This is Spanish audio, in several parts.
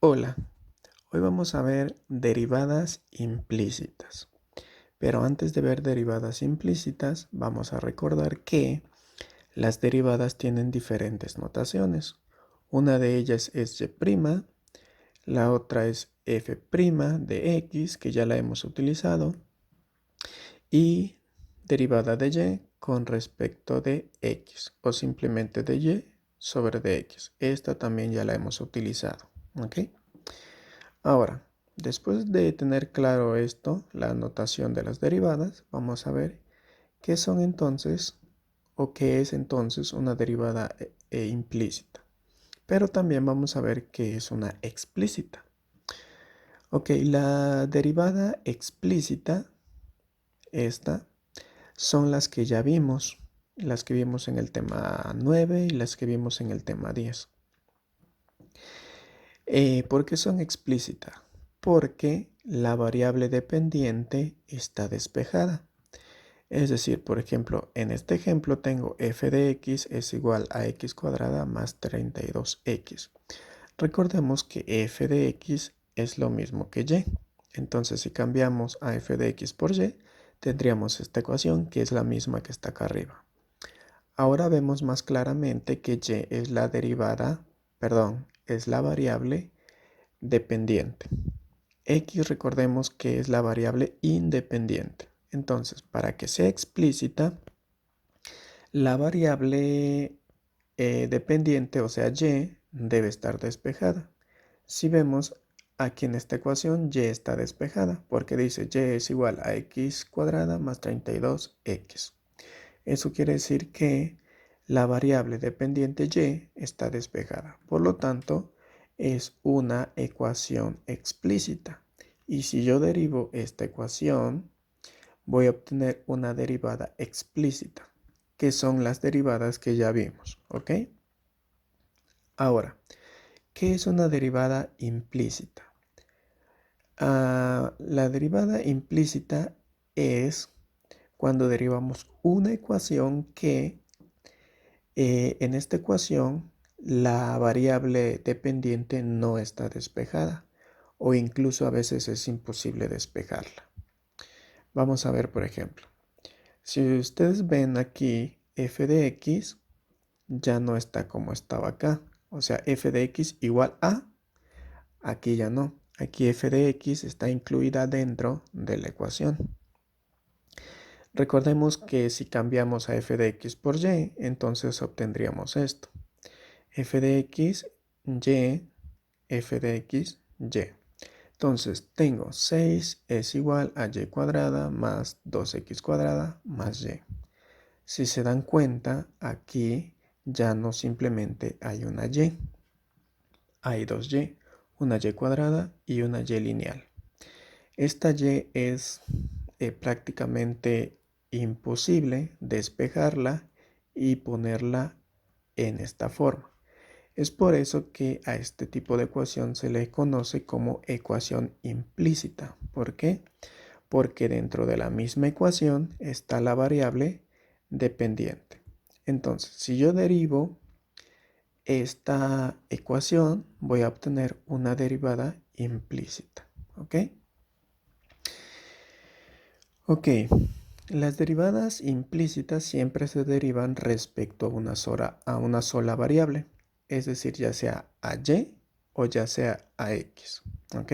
Hola, hoy vamos a ver derivadas implícitas. Pero antes de ver derivadas implícitas, vamos a recordar que las derivadas tienen diferentes notaciones. Una de ellas es y', la otra es f' de x, que ya la hemos utilizado, y derivada de y con respecto de x, o simplemente de y sobre de x. Esta también ya la hemos utilizado, ¿ok? Ahora, después de tener claro esto, la notación de las derivadas, vamos a ver qué son entonces o qué es entonces una derivada implícita. Pero también vamos a ver qué es una explícita. Ok, la derivada explícita, esta, son las que vimos en el tema 9 y las que vimos en el tema 10. ¿Por qué son explícitas? Porque la variable dependiente está despejada. Es decir, por ejemplo, en este ejemplo tengo f de x es igual a x cuadrada más 32x. Recordemos que f de x es lo mismo que y. Entonces, si cambiamos a f de x por y, tendríamos esta ecuación que es la misma que está acá arriba. Ahora vemos más claramente que y es la derivada, perdón, es la variable dependiente. X recordemos que es la variable independiente. Entonces, para que sea explícita, la variable dependiente, o sea, y, debe estar despejada. Si vemos aquí en esta ecuación, y está despejada, porque dice y es igual a x cuadrada más 32x. Eso quiere decir que la variable dependiente y está despejada. Por lo tanto, es una ecuación explícita. Y si yo derivo esta ecuación, voy a obtener una derivada explícita, que son las derivadas que ya vimos, ¿ok? Ahora, ¿qué es una derivada implícita? La derivada implícita es cuando derivamos una ecuación que en esta ecuación la variable dependiente no está despejada o incluso a veces es imposible despejarla. Vamos a ver, por ejemplo, si ustedes ven aquí f de x ya no está como estaba acá. O sea, f de x igual a, aquí ya no. Aquí f de x está incluida dentro de la ecuación. Recordemos que si cambiamos a f de x por y, entonces obtendríamos esto. F de x, y, f de x, y. Entonces tengo 6 es igual a y cuadrada más 2x cuadrada más y. Si se dan cuenta, aquí ya no simplemente hay una y, hay dos y, una y cuadrada y una y lineal. Esta y es prácticamente imposible despejarla y ponerla en esta forma. Es por eso que a este tipo de ecuación se le conoce como ecuación implícita. ¿Por qué? Porque dentro de la misma ecuación está la variable dependiente. Entonces, si yo derivo esta ecuación, voy a obtener una derivada implícita. ¿Ok? Ok, las derivadas implícitas siempre se derivan respecto a una sola variable, es decir, ya sea a y o ya sea a x. ¿Ok?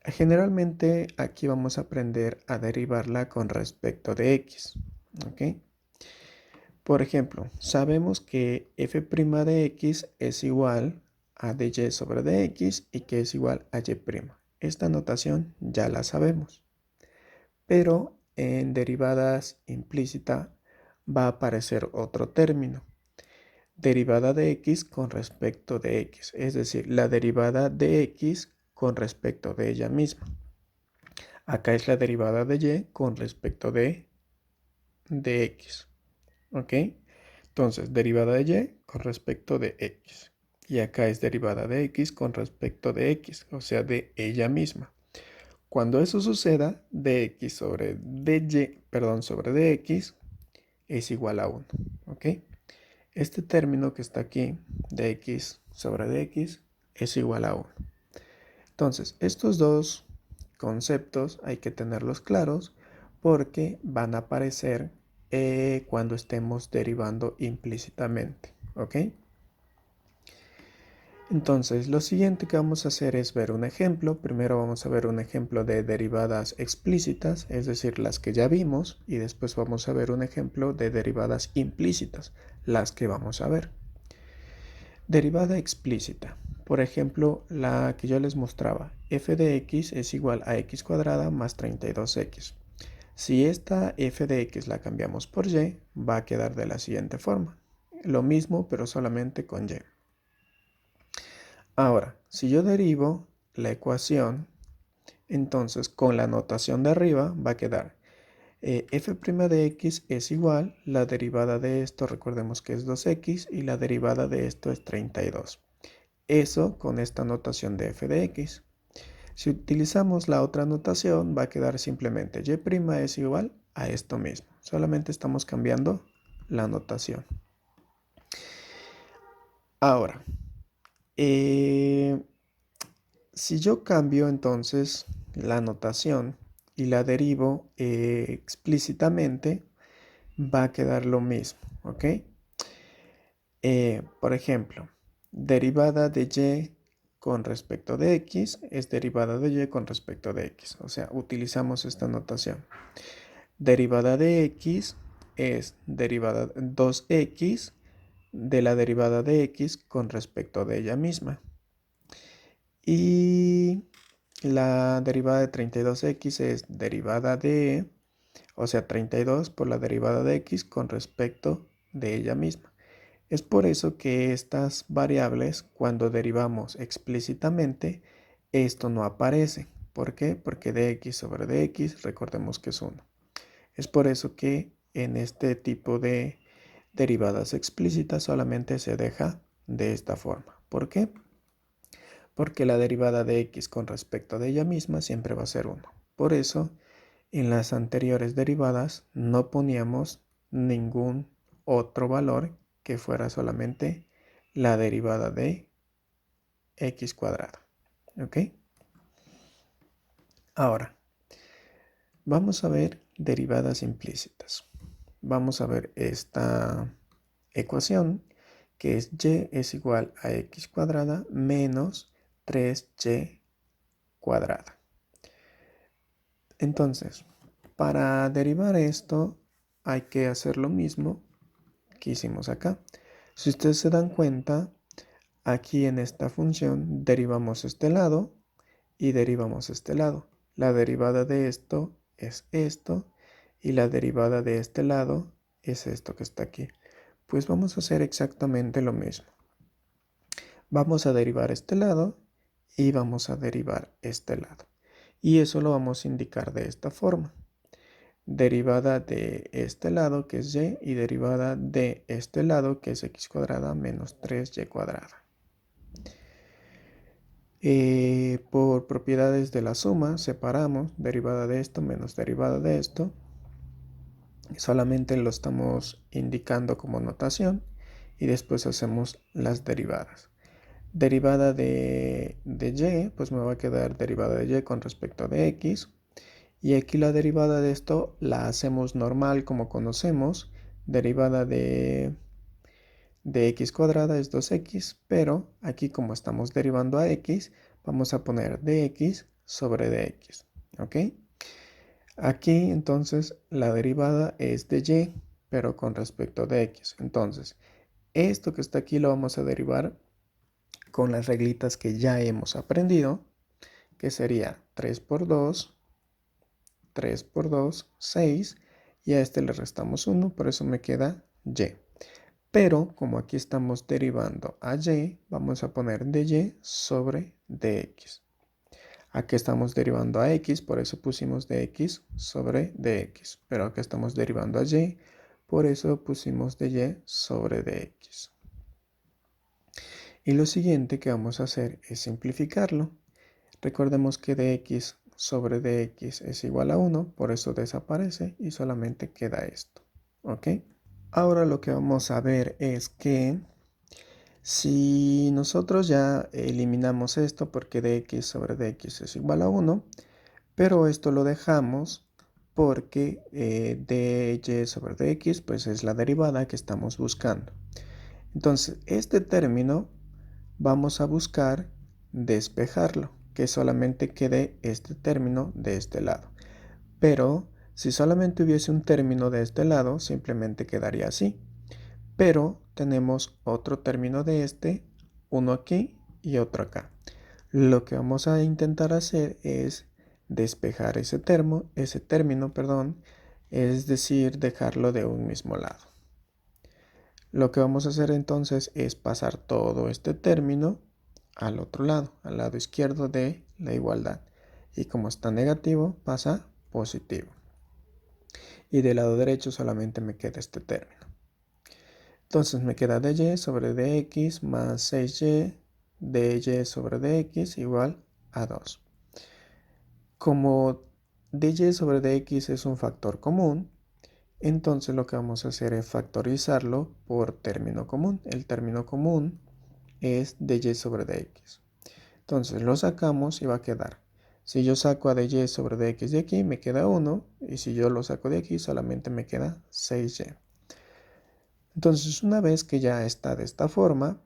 Generalmente aquí vamos a aprender a derivarla con respecto de x. ¿Ok? Por ejemplo, sabemos que f' de x es igual a dy sobre dx y que es igual a y'. Esta notación ya la sabemos. Pero en derivadas implícita va a aparecer otro término. Derivada de x con respecto de x, es decir, la derivada de x con respecto de ella misma. Acá es la derivada de y con respecto de x. ¿Ok? Entonces, derivada de y con respecto de x. Y acá es derivada de x con respecto de x, o sea, de ella misma. Cuando eso suceda, dx sobre dy, perdón, sobre dx es igual a 1. ¿Ok? Este término que está aquí, dx sobre dx, es igual a 1. Entonces, estos dos conceptos hay que tenerlos claros porque van a aparecer cuando estemos derivando implícitamente, ¿ok? Entonces, lo siguiente que vamos a hacer es ver un ejemplo. Primero vamos a ver un ejemplo de derivadas explícitas, es decir, las que ya vimos, y después vamos a ver un ejemplo de derivadas implícitas, las que vamos a ver. Derivada explícita. Por ejemplo, la que yo les mostraba, f de x es igual a x cuadrada más 32x. Si esta f de x la cambiamos por y, va a quedar de la siguiente forma. Lo mismo, pero solamente con y. Ahora, si yo derivo la ecuación, entonces con la notación de arriba va a quedar f' de x es igual, la derivada de esto, recordemos que es 2x, y la derivada de esto es 32. Eso con esta notación de f de x. Si utilizamos la otra notación, va a quedar simplemente y' es igual a esto mismo. Solamente estamos cambiando la notación. Ahora, si yo cambio entonces la notación y la derivo explícitamente, va a quedar lo mismo, ¿ok? Por ejemplo, derivada de y con respecto de x es derivada de y con respecto de x. O sea, utilizamos esta notación. Derivada de x es derivada 2x de la derivada de x con respecto de ella misma. Y la derivada de 32x es derivada de, o sea, 32 por la derivada de x con respecto de ella misma. Es por eso que estas variables, cuando derivamos explícitamente, esto no aparece. ¿Por qué? Porque dx sobre dx, recordemos que es 1. Es por eso que en este tipo de derivadas explícitas solamente se deja de esta forma. ¿Por qué? Porque la derivada de x con respecto de ella misma siempre va a ser 1. Por eso, en las anteriores derivadas no poníamos ningún otro valor que fuera solamente la derivada de x cuadrada. ¿Ok? Ahora, vamos a ver derivadas implícitas. Vamos a ver esta ecuación que es y es igual a x cuadrada menos 3y cuadrada. Entonces, para derivar esto hay que hacer lo mismo que hicimos acá. Si ustedes se dan cuenta, aquí en esta función derivamos este lado y derivamos este lado. La derivada de esto es esto y la derivada de este lado es esto que está aquí. Pues vamos a hacer exactamente lo mismo. Vamos a derivar este lado y vamos a derivar este lado. Y eso lo vamos a indicar de esta forma. Derivada de este lado que es y derivada de este lado que es x cuadrada menos 3y cuadrada. Por propiedades de la suma separamos derivada de esto menos derivada de esto. Solamente lo estamos indicando como notación y después hacemos las derivadas. Derivada de y, pues me va a quedar derivada de y con respecto de x. Y aquí la derivada de esto la hacemos normal como conocemos. Derivada de x cuadrada es 2x, pero aquí como estamos derivando a x, vamos a poner dx sobre dx. ¿Ok? Aquí entonces la derivada es de y, pero con respecto de x. Entonces, esto que está aquí lo vamos a derivar con las reglitas que ya hemos aprendido, que sería 3 por 2, 3 por 2, 6, y a este le restamos 1, por eso me queda y. Pero como aquí estamos derivando a y, vamos a poner dy sobre dx. Aquí estamos derivando a x, por eso pusimos dx sobre dx. Pero acá estamos derivando a y, por eso pusimos dy sobre dx. Y lo siguiente que vamos a hacer es simplificarlo. Recordemos que dx sobre dx es igual a 1, por eso desaparece y solamente queda esto. ¿Ok? Ahora lo que vamos a ver es que Si nosotros ya eliminamos esto porque dx sobre dx es igual a 1, pero esto lo dejamos porque dy sobre dx pues es la derivada que estamos buscando. Entonces, este término vamos a buscar despejarlo, que solamente quede este término de este lado. Pero si solamente hubiese un término de este lado, simplemente quedaría así. Pero tenemos otro término de este, uno aquí y otro acá. Lo que vamos a intentar hacer es despejar ese término, perdón, es decir, dejarlo de un mismo lado. Lo que vamos a hacer entonces es pasar todo este término al otro lado, al lado izquierdo de la igualdad. Y como está negativo, pasa positivo. Y del lado derecho solamente me queda este término. Entonces me queda dy sobre dx más 6y dy sobre dx igual a 2. Como dy sobre dx es un factor común, entonces lo que vamos a hacer es factorizarlo por término común. El término común es dy sobre dx. Entonces lo sacamos y va a quedar. Si yo saco a dy sobre dx de aquí, me queda 1. Y si yo lo saco de aquí, solamente me queda 6y. Entonces, una vez que ya está de esta forma,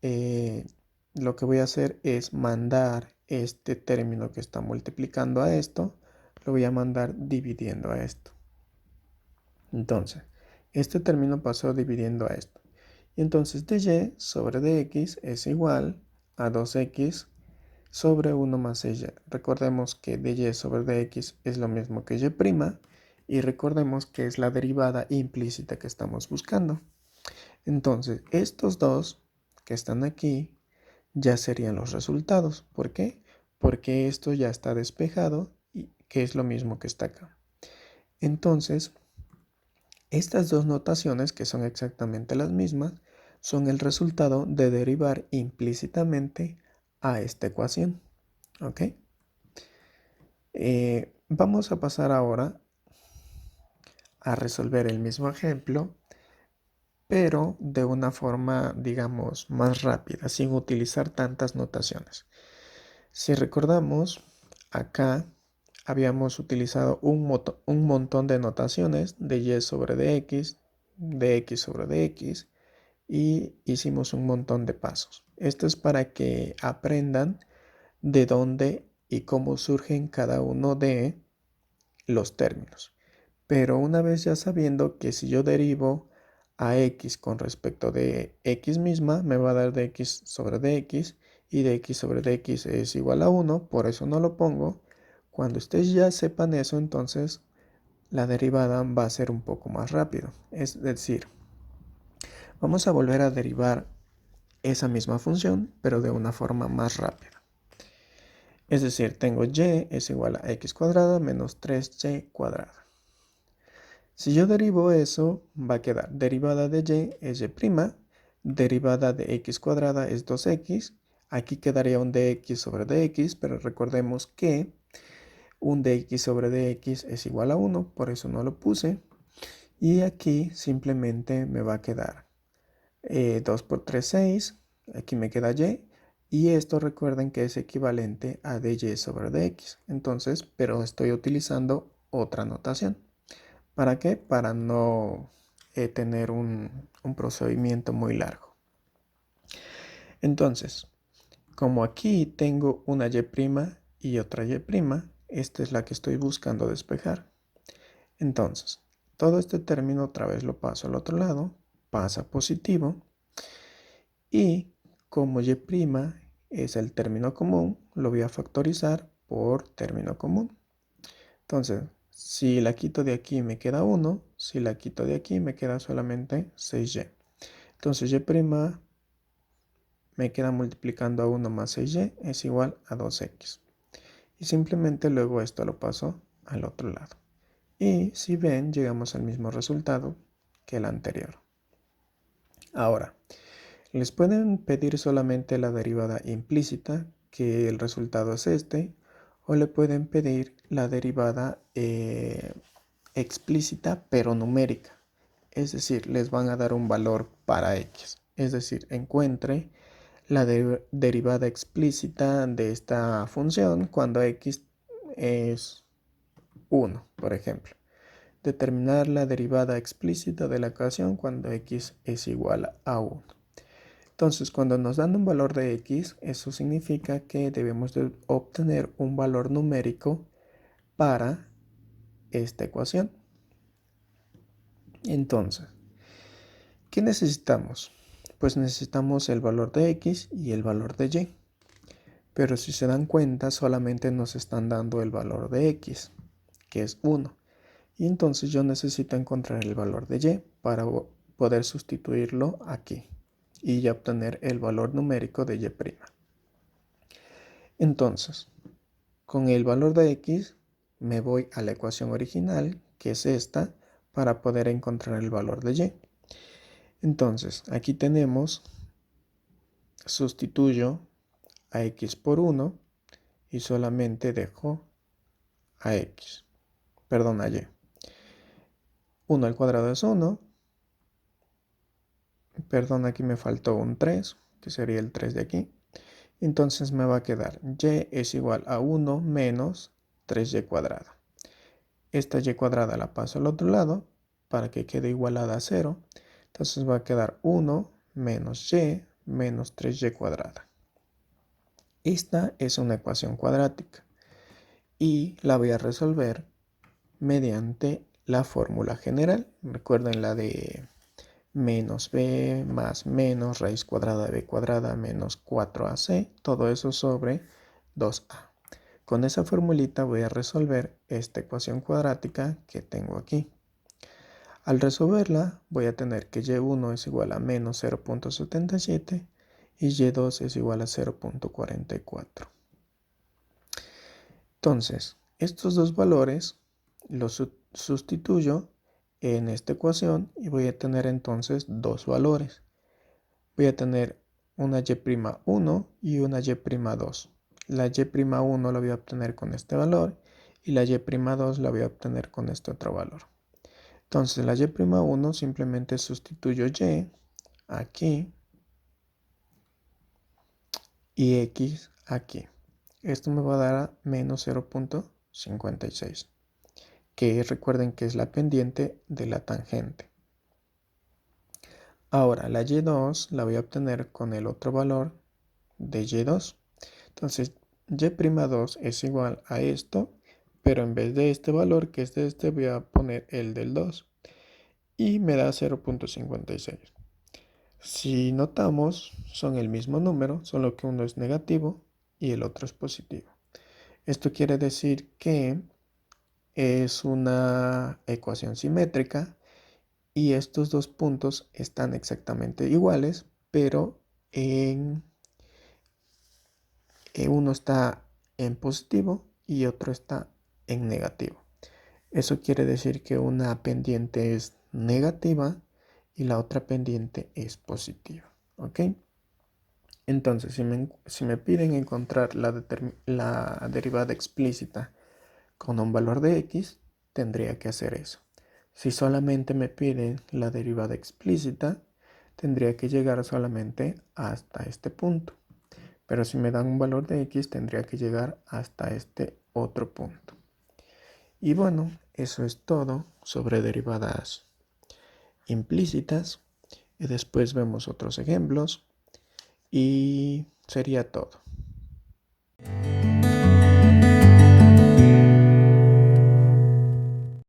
lo que voy a hacer es mandar este término que está multiplicando a esto, lo voy a mandar dividiendo a esto. Entonces, este término pasó dividiendo a esto. Y entonces dy sobre dx es igual a 2x sobre 1 más 6y. Recordemos que dy sobre dx es lo mismo que y', y recordemos que es la derivada implícita que estamos buscando. Entonces, estos dos que están aquí ya serían los resultados. ¿Por qué? Porque esto ya está despejado, y que es lo mismo que está acá. Entonces, estas dos notaciones, que son exactamente las mismas, son el resultado de derivar implícitamente a esta ecuación. ¿Ok? Vamos a pasar ahora a resolver el mismo ejemplo, pero de una forma, digamos, más rápida, sin utilizar tantas notaciones. Si recordamos, acá habíamos utilizado un montón de notaciones de y sobre dx sobre dx, y hicimos un montón de pasos. Esto es para que aprendan de dónde y cómo surgen cada uno de los términos. Pero una vez ya sabiendo que si yo derivo a x con respecto de x misma, me va a dar dx sobre dx, y dx sobre dx es igual a 1, por eso no lo pongo. Cuando ustedes ya sepan eso, entonces la derivada va a ser un poco más rápido. Es decir, vamos a volver a derivar esa misma función, pero de una forma más rápida. Es decir, tengo y es igual a x cuadrada menos 3y cuadrada. Si yo derivo eso, va a quedar derivada de y es y', derivada de x cuadrada es 2x, aquí quedaría un dx sobre dx, pero recordemos que un dx sobre dx es igual a 1, por eso no lo puse. Y aquí simplemente me va a quedar 2 por 3, 6, aquí me queda y esto recuerden que es equivalente a dy sobre dx. Entonces, pero estoy utilizando otra notación. ¿Para qué? Para no tener un procedimiento muy largo. Entonces, como aquí tengo una y otra y', esta es la que estoy buscando despejar. Entonces, todo este término otra vez lo paso al otro lado, pasa positivo, y como y' es el término común, lo voy a factorizar por término común. Entonces, si la quito de aquí me queda 1, si la quito de aquí me queda solamente 6y. Entonces y' me queda multiplicando a 1 más 6y es igual a 2x. Y simplemente luego esto lo paso al otro lado. Y si ven, llegamos al mismo resultado que el anterior. Ahora, les pueden pedir solamente la derivada implícita, que el resultado es este, o le pueden pedir la derivada explícita pero numérica. Es decir, les van a dar un valor para x. es decir, encuentre la derivada explícita de esta función cuando x es 1, por ejemplo. Determinar la derivada explícita de la ecuación cuando x es igual a 1. Entonces, cuando nos dan un valor de x, eso significa que debemos de obtener un valor numérico para esta ecuación. Entonces, ¿qué necesitamos? Pues necesitamos el valor de x y el valor de y. Pero si se dan cuenta, solamente nos están dando el valor de x, que es 1. Y entonces yo necesito encontrar el valor de y para poder sustituirlo aquí y ya obtener el valor numérico de y'. Entonces, con el valor de x me voy a la ecuación original, que es esta, para poder encontrar el valor de y. Entonces, aquí tenemos, sustituyo a x por 1 y solamente dejo a x, perdón, a y. 1 al cuadrado es 1, perdón, aquí me faltó un 3, que sería el 3 de aquí. Entonces me va a quedar y es igual a 1 menos 3y cuadrada. Esta y cuadrada la paso al otro lado para que quede igualada a 0. Entonces va a quedar 1 menos y menos 3y cuadrada. Esta es una ecuación cuadrática y la voy a resolver mediante la fórmula general. Recuerden la de menos b más menos raíz cuadrada de b cuadrada menos 4ac, todo eso sobre 2a. Con esa formulita voy a resolver esta ecuación cuadrática que tengo aquí. Al resolverla voy a tener que y1 es igual a menos 0.77 y y2 es igual a 0.44. Entonces, estos dos valores los sustituyo en esta ecuación y voy a tener entonces dos valores. Voy a tener una y'1 y una y'2. La y'1 la voy a obtener con este valor y la y'2 la voy a obtener con este otro valor. Entonces la y'1 simplemente sustituyo y aquí y x aquí. Esto me va a dar a menos 0.56, que recuerden que es la pendiente de la tangente. Ahora la y2 la voy a obtener con el otro valor de y2. Entonces y'2 es igual a esto, pero en vez de este valor que es de este voy a poner el del 2 y me da 0.56. Si notamos, son el mismo número, solo que uno es negativo y el otro es positivo. Esto quiere decir que es una ecuación simétrica y estos dos puntos están exactamente iguales, pero uno está en positivo y otro está en negativo. Eso quiere decir que una pendiente es negativa y la otra pendiente es positiva. ¿Ok? Entonces, si me piden encontrar la derivada explícita con un valor de x, tendría que hacer eso. Si solamente me piden la derivada explícita, tendría que llegar solamente hasta este punto. Pero si me dan un valor de x, tendría que llegar hasta este otro punto. Y bueno, eso es todo sobre derivadas implícitas. Y después vemos otros ejemplos. Y sería todo.